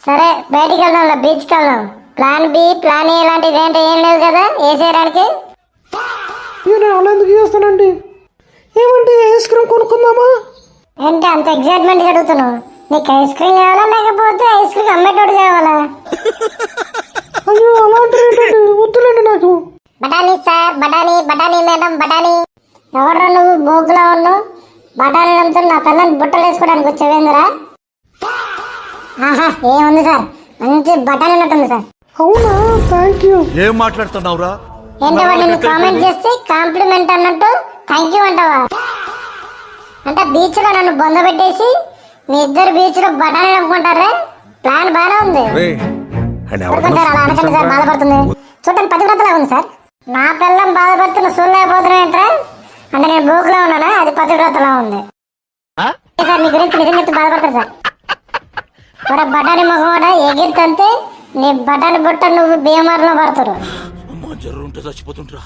సరే బయటికి వెళ్దాం, బీచ్కి వెళ్దాం. ప్లాన్ బి, ప్లాన్ ఏ లాంటిది ఏంటి ఏం లేదు కదా ఏ చేయడానికి. నేను అలా ఎందుకు చేస్తానండి? ఏమంటే ఐస్ క్రీమ్ కొనుక్కుందామా? ఏంటి అంత ఎగ్జైట్మెంట్ అడుగుతున్నావు? నీకు ఐస్ క్రీమ్ కావాలా లేకపోతే ఐస్ క్రీమ్ అమ్మేటోడు కావాలా? అయ్యో అలాంటి వద్దులేండి నాకు. బఠానీ సార్, బఠానీ బఠానీ మేడం బఠానీ. ఎవరు నువ్వు బోగులా ఉన్నావు? బఠానీ నమ్ముతూ నా పిల్లల్ని బుట్టలు వేసుకోవడానికి వచ్చేవేందిరా? ఆహా ఏముంది సార్, మంచి బఠానీ ఉన్నట్టుంది సార్. అవునా, థ్యాంక్ యూ. ఏం మాట్లాడుతున్నావురా? ఏంటో నిన్ను కామెంట్ చేస్తే కాంప్లిమెంట్ అన్నట్టు థ్యాంక్ యూ అంటావా? అంటే బీచ్ లో నన్ను బొంద పెట్టేసి మీ ఇద్దరు బీచ్ లో బఠానీ నమ్ముకుంటారే. ప్లాన్ బాగానే ఉంది సార్, అలా అనకండి సార్, బాధపడుతుంది. చూడండి పతివ్రతలా ఉంది సార్. నా పిల్లం బాధపడుతున్న చూడలేకపోతున్నా ఏంట్రా? అంటే నేను బోకులా ఉన్నానా? అది పతివ్రతలా ఉంది సార్. మీ గురించి నిజం చెప్తే బాధపడతారు సార్. కూడా బఠానీ ముఖం కూడా ఎగిరితంతే నీ బఠానీ బుట్ట నువ్వు బీమార్లో పడతారు. చచ్చిపోతుంటా.